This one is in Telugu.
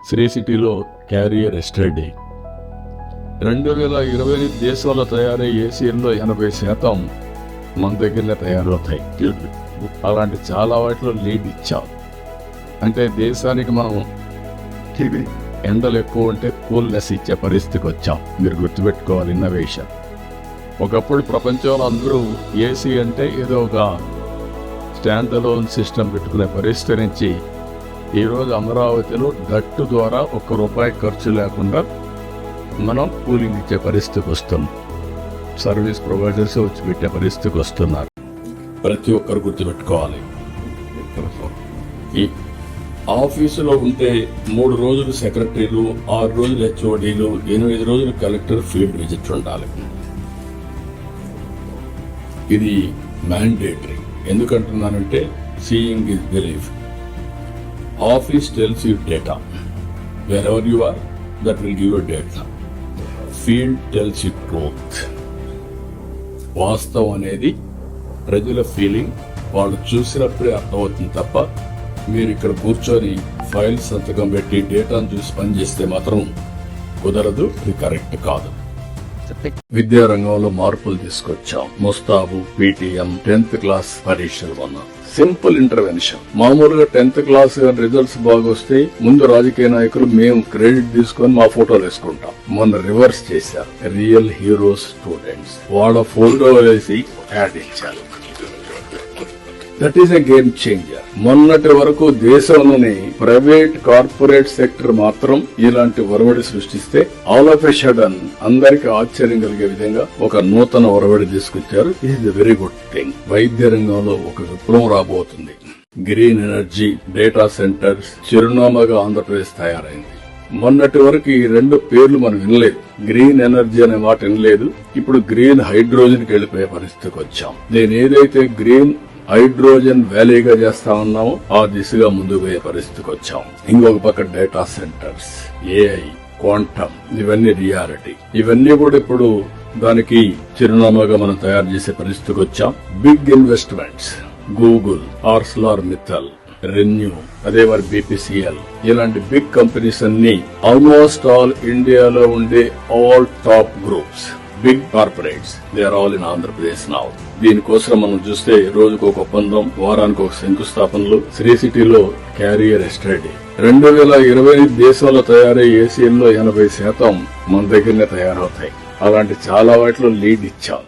శ్రీ సిటీలో క్యారియర్ ఎస్టర్డే 2020 దేశాల్లో తయారయ్యే ఏసీల్లో 80% మన దగ్గరనే తయారవుతాయి. అలాంటి చాలా వాటిలో లీడ్ ఇచ్చాం. అంటే దేశానికి మనం ఎండలు ఎక్కువ ఉంటే కూల్నెస్ ఇచ్చే పరిస్థితికి వచ్చాం. మీరు గుర్తుపెట్టుకోవాలి ఇన్నోవేషన్. ఒకప్పుడు ప్రపంచంలో అందరూ ఏసీ అంటే ఏదో ఒక స్టాండ్ అలోన్ సిస్టమ్ పెట్టుకునే పరిస్థితి నుంచి ఈరోజు అమరావతిలో గట్టు ద్వారా ₹1 ఖర్చు లేకుండా మనం కూలింగ్ ఇచ్చే పరిస్థితికి వస్తున్నాం. సర్వీస్ ప్రొవైడర్స్ వచ్చి పెట్టే పరిస్థితికి వస్తున్నారు. ప్రతి ఒక్కరు గుర్తుపెట్టుకోవాలి. ఈ ఆఫీసులో ఉంటే 3 రోజులు సెక్రటరీలు, 6 రోజులు హెచ్ఓడీలు, 8 రోజులు కలెక్టర్ ఫీల్డ్ విజిట్ ఉండాలి. ఇది మ్యాండేటరీ. ఎందుకంటున్నానంటే seeing is believe. Office tells you data. Wherever you are, that will give you data. Field tells you truth. వాస్తవం అనేది ప్రజల ఫీలింగ్. వాళ్ళు చూసినప్పుడే అర్థమవుతుంది తప్ప మీరు ఇక్కడ కూర్చొని ఫైల్ సంతకం పెట్టి డేటాను చూసి పనిచేస్తే మాత్రం కుదరదు. ఇది కరెక్ట్ కాదు. విద్యారంగంలో మార్పులు తీసుకొచ్చాం. ముస్తాబు, పీటీఎం, 10th క్లాస్ పరీక్షలు అన్నాం. Simple intervention. మామూలుగా 10th క్లాస్ రిజల్ట్స్ బాగొస్తే ముందు రాజకీయ నాయకులు మేము క్రెడిట్ తీసుకొని మా ఫోటోలు వేసుకుంటాం. మొన్న రివర్స్ చేశారు. రియల్ హీరోస్ స్టూడెంట్స్ వాళ్ళ ఫోటో వేసి యాడ్ ఇచ్చారు. That is a game changer. మొన్నటి వరకు దేశంలోని ప్రైవేట్ కార్పొరేట్ సెక్టర్ మాత్రం ఇలాంటి ఒరవడి సృష్టిస్తే ఆల్ ఆఫ్ ఎ సడన్ అందరికి ఆశ్చర్యం కలిగే విధంగా ఒక నూతన ఒరవడి తీసుకొచ్చారు. ఇది వెరీ గుడ్ థింగ్. వైద్య రంగంలో ఒక విప్లవం రాబోతుంది. గ్రీన్ ఎనర్జీ, డేటా సెంటర్స్ చిరునామాగా ఆంధ్రప్రదేశ్ తయారైంది. మొన్నటి వరకు ఈ 2 పేర్లు మనం వినలేదు. గ్రీన్ ఎనర్జీ అనే మాట వినలేదు. ఇప్పుడు గ్రీన్ హైడ్రోజన్ కి వెళ్లిపోయే పరిస్థితికి వచ్చాం. నేను ఏదైతే గ్రీన్ హైడ్రోజన్ వ్యాలీగా చేస్తా ఉన్నామో ఆ దిశగా ముందుకు పోయే పరిస్థితికి వచ్చాం. ఇంకొక పక్క డేటా సెంటర్స్, ఏఐ, క్వాంటమ్, ఇవన్నీ రియాలిటీ. ఇవన్నీ కూడా ఇప్పుడు దానికి చిరునామాగా మనం తయారు చేసే పరిస్థితికి వచ్చాం. బిగ్ ఇన్వెస్ట్మెంట్స్, గూగుల్, ఆర్సెలర్మిత్తల్, రెన్యూ, అదే మరి బీపీసీఎల్, ఇలాంటి బిగ్ కంపెనీస్ అన్ని ఆల్మోస్ట్ ఆల్ ఇండియాలో ఉండే all top groups, big corporates, they are all in Andhra Pradesh now. దీనికోసం మనం చూస్తే రోజుకు ఒక ఒప్పందం, వారానికి ఒక శంకుస్థాపనలు. శ్రీ సిటీలో క్యారియర్ ఎస్టర్డే 2020 దేశంలో తయారయ్యే ఏసీల్లో 80% మన దగ్గరనే తయారవుతాయి. అలాంటి చాలా వాటిలో లీడ్ ఇచ్చాం.